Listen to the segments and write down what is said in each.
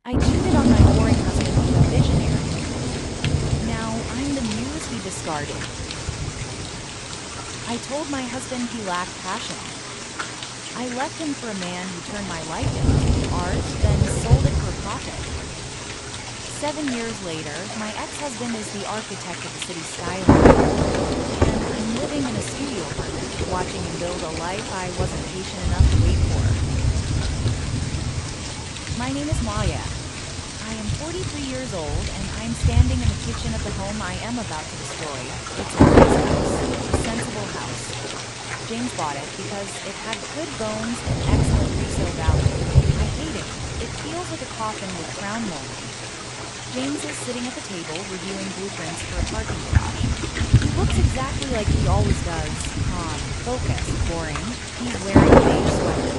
I cheated on my boring husband with a visionary. Now I'm the muse he discarded. I told my husband he lacked passion. I left him for a man who turned my life into art, then sold it for profit. 7 years later, my ex-husband is the architect of the city skyline, and I'm living in a studio apartment, watching him build a life I wasn't patient enough to wait for. My name is Maya. I am 43 years old, and I'm standing in the kitchen of the home I am about to destroy. It's a nice house, a sensible house. James bought it because it had good bones and excellent resale value. I hate it. It feels like a coffin with crown molding. James is sitting at the table reviewing blueprints for a parking garage. He looks exactly like he always does. Calm, focused, boring. He's wearing a beige sweater.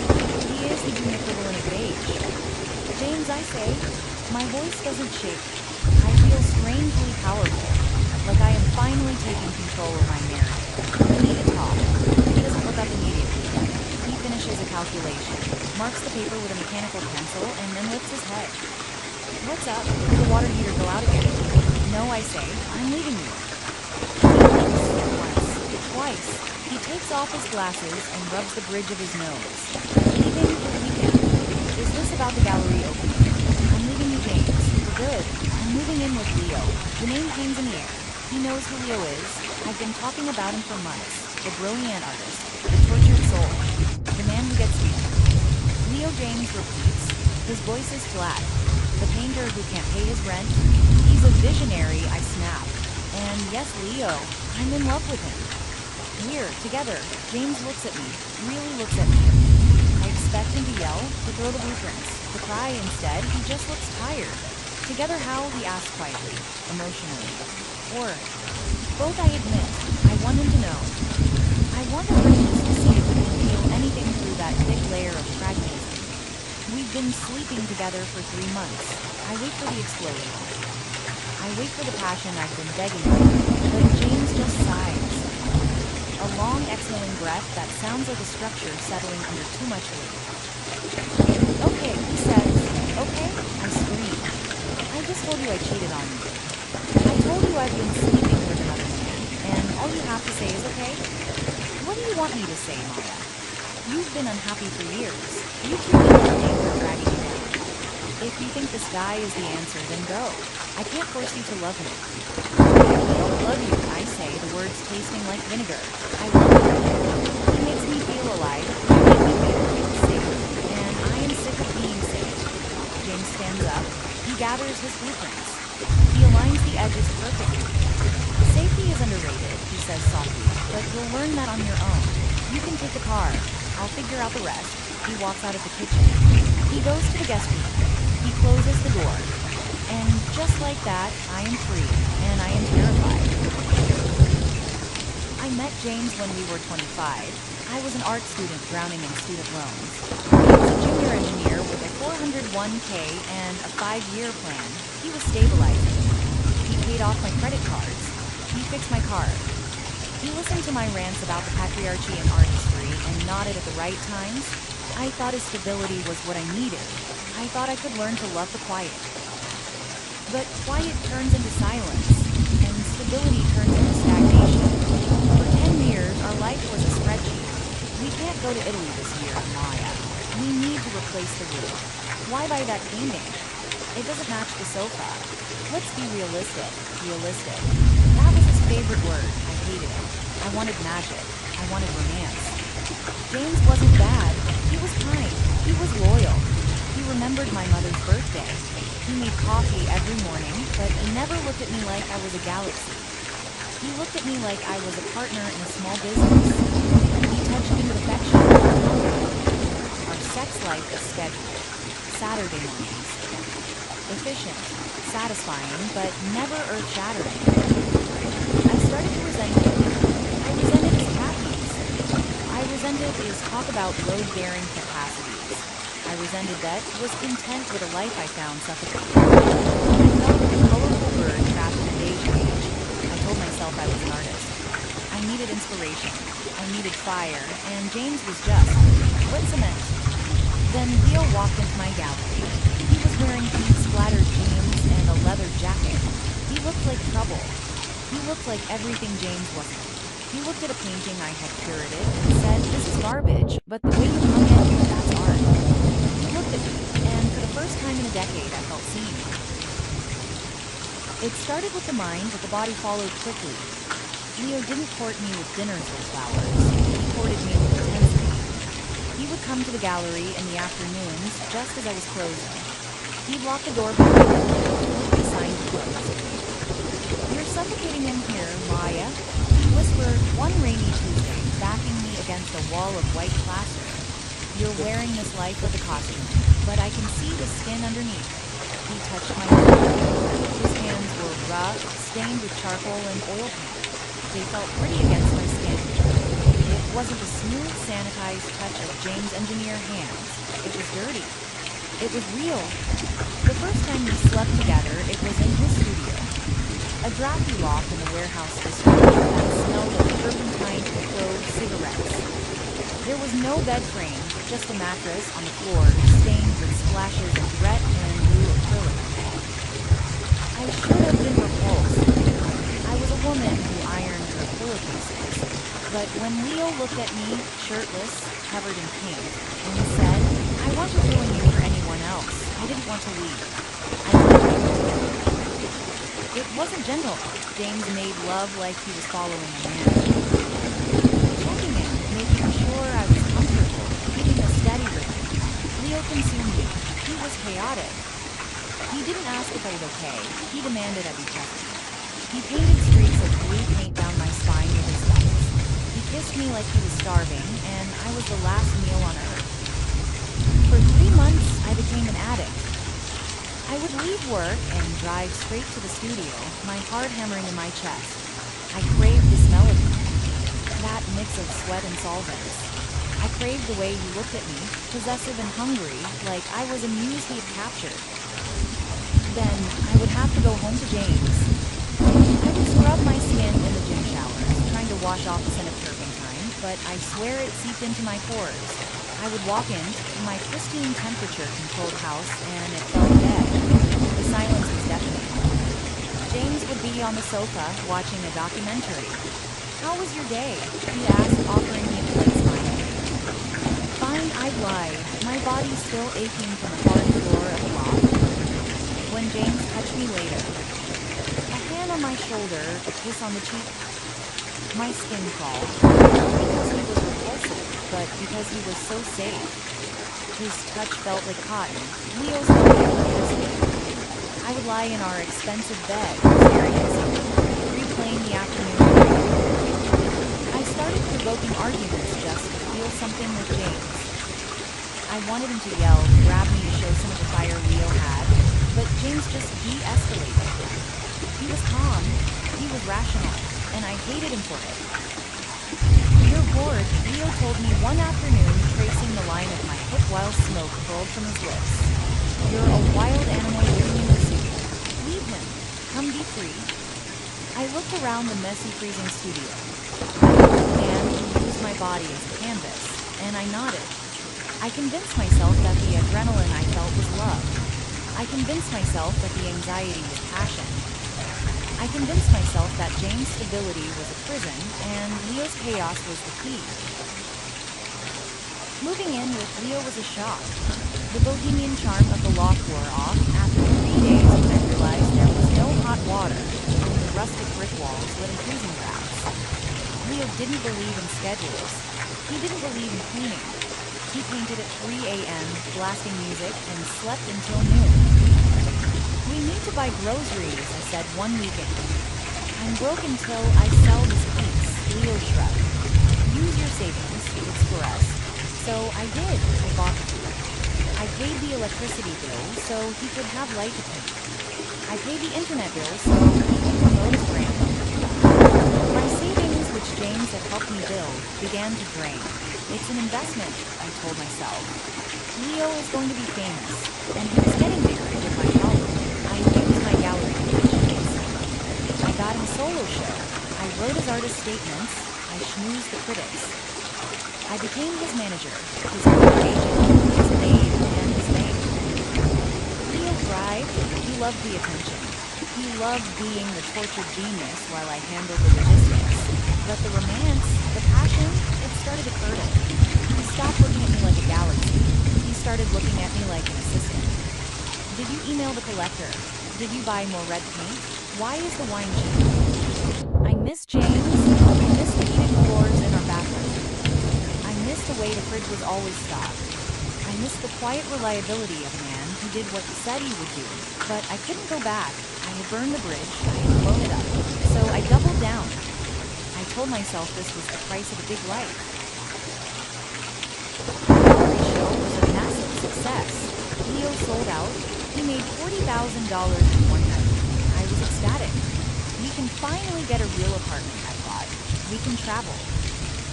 He is the human equivalent of beige. James, I say, my voice doesn't shake. I feel strangely powerful, like I am finally taking control of my narrative. We need to talk. He doesn't look up immediately. He finishes a calculation, marks the paper with a mechanical pencil, and then lifts his head. What's up? Did the water heater go out again? No, I say. I'm leaving you. He blinks once, twice. He takes off his glasses and rubs the bridge of his nose. Leaving for the weekend. Is this about the gallery opening? I'm leaving you, James. For good. I'm moving in with Leo. The name hangs in the air. He knows who Leo is. I've been talking about him for months. The brilliant artist. The tortured soul. The man who gets beat. Leo James repeats. His voice is flat. The painter who can't pay his rent. He's a visionary, I snap. And yes, Leo, I'm in love with him. We're together. James looks at me. Really looks at me. I expect him to yell, to throw the blueprints, to cry instead. He just looks tired. Together how, he asks quietly, emotionally. Or, both I admit, I want him to know. I want him to see if he can feel anything through that thick layer of pragmatism. We've been sleeping together for 3 months. I wait for the explosion. I wait for the passion I've been begging for, but James just sighs. A long exhaling breath that sounds like a structure settling under too much weight. Okay, he says. Okay, I scream. I just told you I cheated on you. I told you I've been sleeping with another man, and all you have to say is okay? What do you want me to say, Maya? You've been unhappy for years. You treat me like an anchor dragging you down. If you think the sky is the answer, then go. I can't force you to love me. I don't love you, I say, the words tasting like vinegar. I love you. He makes me feel alive. You make me feel safe. And I am sick of being safe. James stands up. He gathers his blueprints. He aligns the edges perfectly. Safety is underrated, he says softly, but you'll learn that on your own. You can take the car. I'll figure out the rest. He walks out of the kitchen. He goes to the guest room. He closes the door. And just like that, I am free, and I am terrified. I met James when we were 25. I was an art student drowning in student loans. He was a junior engineer with a 401k and a 5-year plan. He was stabilizing. He paid off my credit cards. He fixed my car. He listened to my rants about the patriarchy in art history and nodded at the right times. I thought his stability was what I needed. I thought I could learn to love the quiet. But quiet turns into silence, and stability turns into stagnation. For 10 years, our life was a spreadsheet. We can't go to Italy this year, Maya. We need to replace the roof. Why buy that painting? It doesn't match the sofa. Let's be realistic. Realistic. That was his favorite word. I hated it. I wanted magic. I wanted romance. James wasn't bad. He was kind. He was loyal. He remembered my mother's birthday. He made coffee every morning, but he never looked at me like I was a galaxy. He looked at me like I was a partner in a small business. He touched me with affection. Our sex life is scheduled. Saturday mornings. Efficient. Satisfying, but never earth-shattering. I started to resent him. I resented his khakis. I resented his talk about load-bearing capacities. I resented that he was content with a life I found suffocating. I felt like a colorful bird trapped in a beige cage. I told myself I was an artist. I needed inspiration. I needed fire, and James was just. What cement? Then Leo walked into my gallery. He was wearing pink looked like trouble. He looked like everything James wasn't. He looked at a painting I had curated and said, "This is garbage, but the way you hung it, that's art." He looked at me, and for the first time in a decade, I felt seen. It started with the mind, but the body followed quickly. Leo didn't court me with dinners or flowers. He courted me with intensity. He would come to the gallery in the afternoons, just as I was closing. He'd lock the door behind him, and he would be signed closed. "You're suffocating in here, Maya," he whispered one rainy Tuesday, backing me against a wall of white plaster. "You're wearing this life with a costume, but I can see the skin underneath." He touched my neck. His hands were rough, stained with charcoal and oil paint. They felt pretty against my skin. It wasn't the smooth, sanitized touch of James' engineer hands. It was dirty. It was real. The first time we slept together, it was in his studio. A drafty loft in the warehouse district that smelled of turpentine and clove cigarettes. There was no bed frame, just a mattress on the floor, stained with splashes of red and blue acrylic. I should have been repulsed. I was a woman who ironed her pillowcases. But when Leo looked at me, shirtless, covered in paint, and said, "I want to ruin you for anyone else," I didn't want to leave. I wanted to leave. It wasn't gentle. James made love like he was following a man. Checking in, making sure I was comfortable, keeping a steady rhythm. Leo consumed me. He was chaotic. He didn't ask if I was okay. He demanded I be present. He painted streaks of blue paint down my spine with his legs. He kissed me like he was starving, and I was the last meal on earth. For 3 months, I became an addict. I would leave work and drive straight to the studio, my heart hammering in my chest. I craved this melody, that mix of sweat and solvents. I craved the way he looked at me, possessive and hungry, like I was a muse he had captured. Then, I would have to go home to James. I would scrub my skin in the gym showers, trying to wash off the scent of turpentine, but I swear it seeped into my pores. I would walk into my pristine temperature-controlled house, and it felt dead. The silence was deafening. James would be on the sofa, watching a documentary. "How was your day?" he asked, offering me a polite smile. Fine, I'd lie, my body still aching from the hard floor of the loft. When James touched me later, a hand on my shoulder, a kiss on the cheek, my skin crawled, not because he was repulsive, but because he was so safe. His touch felt like cotton. Leo's felt like electricity. I would lie in our expensive bed, staring at the ceiling, replaying the afternoon. I started provoking arguments just to feel something with James. I wanted him to yell, to grab me to show some of the fire Leo had, but James just de-escalated. He was calm, he was rational, and I hated him for it. "You're bored," Leo told me one afternoon, tracing the line of my hip while smoke curled from his lips. "You're a wild animal living in the zoo. Leave him. Come be free." I looked around the messy, freezing studio. I looked at the man who used my body as a canvas, and I nodded. I convinced myself that the adrenaline I felt was love. I convinced myself that the anxiety was passion. I convinced myself that James' stability was a prison, and Leo's chaos was the key. Moving in with Leo was a shock. The bohemian charm of the loft wore off after 3 days when I realized there was no hot water, and the rustic brick walls lit in freezing drafts. Leo didn't believe in schedules. He didn't believe in cleaning. He painted at 3 a.m., blasting music, and slept until noon. "We need to buy groceries," I said one weekend. "I'm broke until I sell this piece," Leo shrugged. "Use your savings, it's for us." So I did. I bought the food. I paid the electricity bill so he could have light to paint. I paid the internet bill so he could promote his brand. My savings, which James had helped me build, began to drain. It's an investment, I told myself. Leo is going to be famous, and he was getting there with my help. I used my gallery connections. I got him a solo show. I wrote his artist statements. I schmoozed the critics. I became his manager, his agent, his maid, and his maid. Leo thrived. He loved the attention. He loved being the tortured genius while I handled the logistics. But the romance, the passion, it started to curdle. He stopped looking at me like a galaxy. He started looking at me like an assistant. Did you email the collector? Did you buy more red paint? Why is the wine cheap? I miss James. I miss the heated floors in our bathroom. I miss the way the fridge was always stocked. I miss the quiet reliability of a man who did what he said he would do. But I couldn't go back. I had burned the bridge. I had blown it up. So I doubled down. I told myself this was the price of a big life. The gallery show was a massive success. Leo sold out. He made $40,000 in one night. I was ecstatic. We can finally get a real apartment, I thought. We can travel.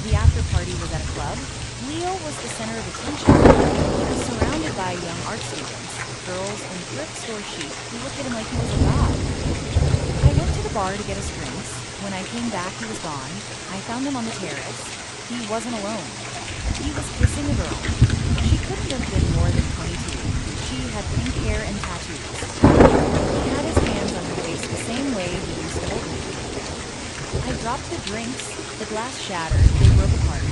The after party was at a club. Leo was the center of attention. He was surrounded by young art students, girls in thrift store chic who looked at him like he was a god. I went to the bar to get us drinks. When I came back, he was gone. I found him on the terrace. He wasn't alone. He was kissing a girl. She couldn't have been more than 22. She had pink hair and tattoos. He had his hands on her waist the same way he used to hold me. I dropped the drinks. The glass shattered. They broke apart.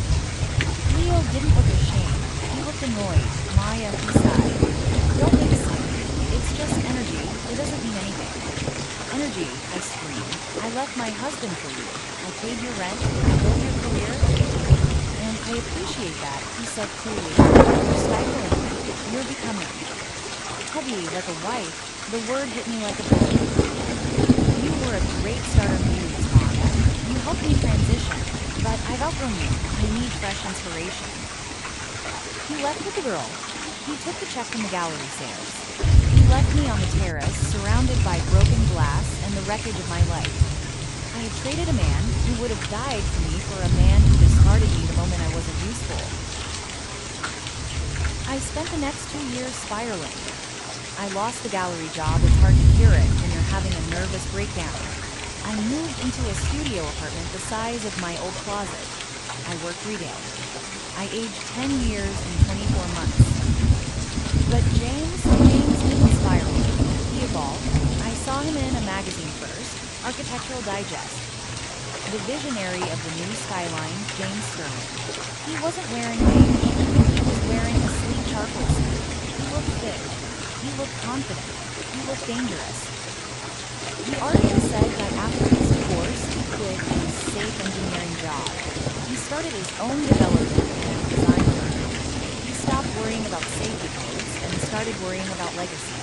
Leo didn't look ashamed. He looked annoyed. Maya, he sighed. Don't make a scene. It's just energy. It doesn't mean anything. Energy, I screamed. I left my husband for you. I paid your rent. I built your career. And I appreciate that, he said coolly. You're stifling me. You're becoming heavy like a wife. The word hit me like a bullet. You were a great starter muse, Maya. You helped me transition. But I've outgrown you. I need fresh inspiration. He left with the girl. He took the check from the gallery sales. He left me on the terrace, surrounded by broken glass and the wreckage of my life. I had traded a man who would have died for me for a man who discarded me the moment I wasn't useful. I spent the next 2 years spiraling. I lost the gallery job. It's hard to cure it when you're having a nervous breakdown. I moved into a studio apartment the size of my old closet. I worked retail. I aged 10 years and 24 months. But James didn't spiral. He evolved. I saw him in a magazine first, Architectural Digest. The visionary of the new skyline, James Sterling. He wasn't wearing beige. He was wearing a sleek charcoal suit. He looked fit. He looked confident. He looked dangerous. The artist said that after his divorce, he quit his safe engineering job. He started his own development and design firm. He stopped worrying about safety codes and started worrying about legacy.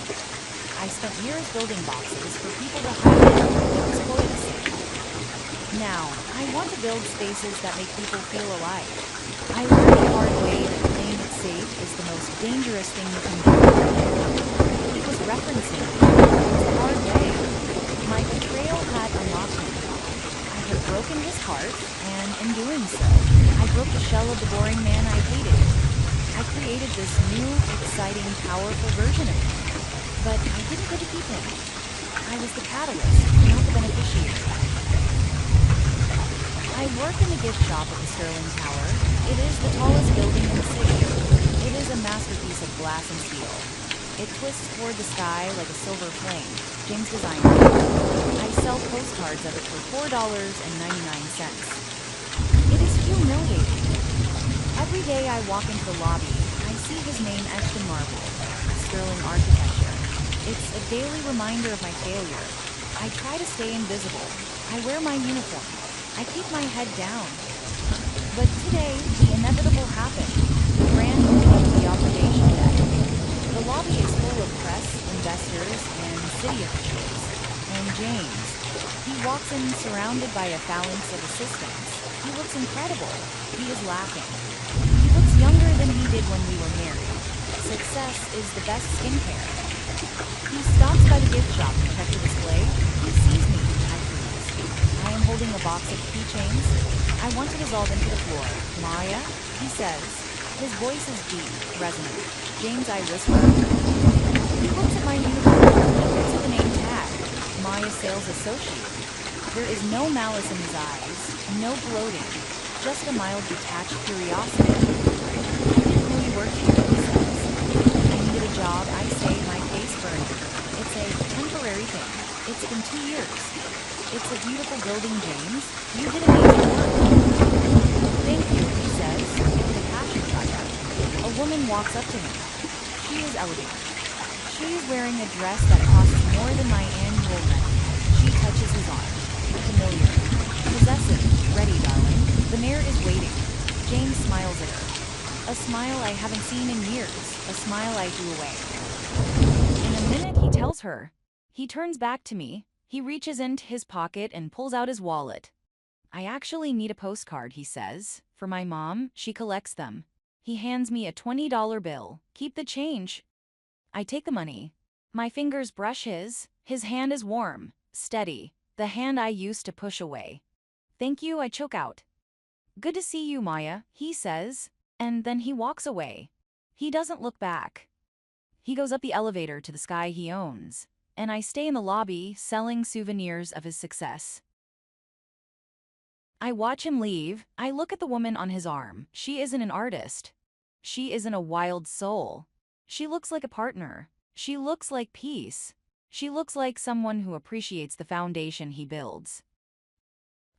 I spent years building boxes for people to hide in and exploit the city. Now, I want to build spaces that make people feel alive. I learned the hard way that playing it safe is the most dangerous thing you can do. He was referencing me. It was a hard way. My betrayal had unlocked him. I had broken his heart, and in doing so, I broke the shell of the boring man I hated. I created this new, exciting, powerful version of him. But I didn't get to keep him. I was the catalyst, not the beneficiary. I work in the gift shop at the Sterling Tower. It is the tallest building in the city. It is a masterpiece of glass and steel. It twists toward the sky like a silver flame. James designed it. I sell postcards of it for $4.99. It is humiliating. Every day I walk into the lobby, I see his name etched in marble. Sterling architecture. It's a daily reminder of my failure. I try to stay invisible. I wear my uniform. I keep my head down. But today, the inevitable happened. The grand opening of the observation deck. The lobby is full of press, investors, and city officials. And James. He walks in surrounded by a phalanx of assistants. He looks incredible. He is laughing. He looks younger than he did when we were married. Success is the best skincare. He stops by the gift shop to check the display. He sees me. I freeze. I am holding a box of keychains. I want to dissolve into the floor. Maya, he says. His voice is deep, resonant. James, I whisper. He looks at my uniform. He looks at the name tag. Maya Sales Associate. There is no malice in his eyes, no gloating, just a mild detached curiosity. I didn't know you worked here, he says. I needed a job, I say, my face burning. It's a say, temporary thing. It's been 2 years. It's a beautiful building, James. You did amazing work. Thank you, he says, with a passion project. A woman walks up to him. She is elegant. She is wearing a dress that costs more than my annual rent. She touches his arm. Familiar. Possessive. Ready, darling. The mare is waiting. James smiles at her. A smile I haven't seen in years. A smile I threw away. In a minute, he tells her. He turns back to me. He reaches into his pocket and pulls out his wallet. I actually need a postcard, he says. For my mom, she collects them. He hands me a $20 bill. Keep the change. I take the money. My fingers brush his. His hand is warm, steady, the hand I used to push away. Thank you, I choke out. Good to see you, Maya, he says, and then he walks away. He doesn't look back. He goes up the elevator to the sky he owns, and I stay in the lobby selling souvenirs of his success. I watch him leave. I look at the woman on his arm. She isn't an artist. She isn't a wild soul. She looks like a partner. She looks like peace. She looks like someone who appreciates the foundation he builds.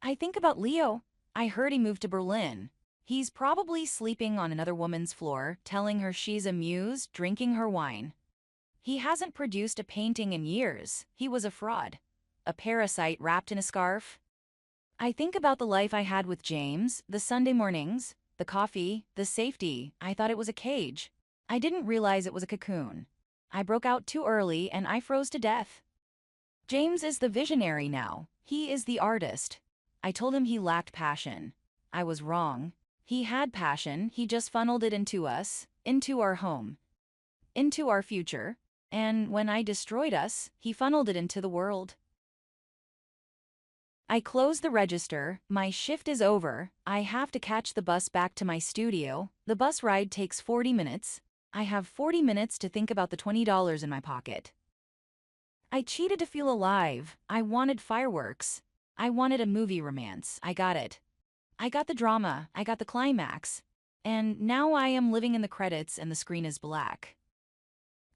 I think about Leo. I heard he moved to Berlin. He's probably sleeping on another woman's floor, telling her she's a muse, drinking her wine. He hasn't produced a painting in years. He was a fraud. A parasite wrapped in a scarf. I think about the life I had with James, the Sunday mornings, the coffee, the safety. I thought it was a cage. I didn't realize it was a cocoon. I broke out too early and I froze to death. James is the visionary now. He is the artist. I told him he lacked passion. I was wrong. He had passion, he just funneled it into us, into our home, into our future, and when I destroyed us, he funneled it into the world. I close the register, my shift is over, I have to catch the bus back to my studio. The bus ride takes 40 minutes. I have 40 minutes to think about the $20 in my pocket. I cheated to feel alive. I wanted fireworks. I wanted a movie romance. I got it. I got the drama. I got the climax. And now I am living in the credits and the screen is black.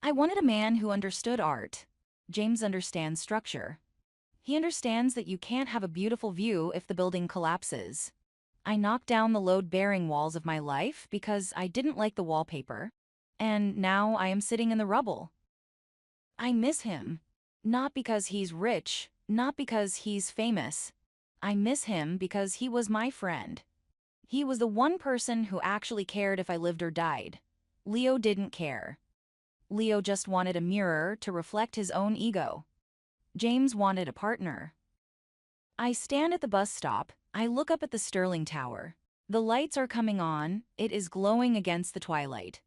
I wanted a man who understood art. James understands structure. He understands that you can't have a beautiful view if the building collapses. I knocked down the load-bearing walls of my life because I didn't like the wallpaper. And now I am sitting in the rubble. I miss him. Not because he's rich, not because he's famous. I miss him because he was my friend. He was the one person who actually cared if I lived or died. Leo didn't care. Leo just wanted a mirror to reflect his own ego. James wanted a partner. I stand at the bus stop. I look up at the Sterling Tower. The lights are coming on. It is glowing against the twilight.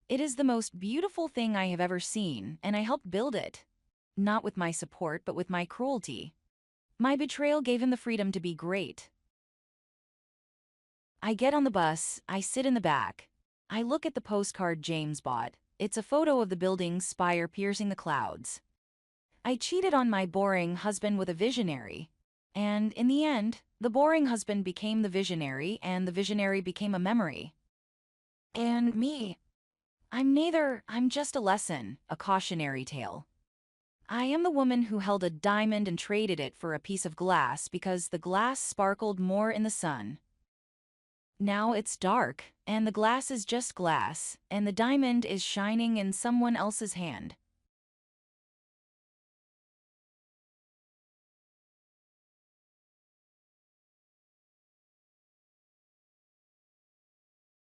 It is the most beautiful thing I have ever seen, and I helped build it. Not with my support, but with my cruelty. My betrayal gave him the freedom to be great. I get on the bus, I sit in the back. I look at the postcard James bought. It's a photo of the building's spire piercing the clouds. I cheated on my boring husband with a visionary. And in the end, the boring husband became the visionary, and the visionary became a memory. And me. I'm neither. I'm just a lesson, a cautionary tale. I am the woman who held a diamond and traded it for a piece of glass because the glass sparkled more in the sun. Now it's dark, and the glass is just glass, and the diamond is shining in someone else's hand.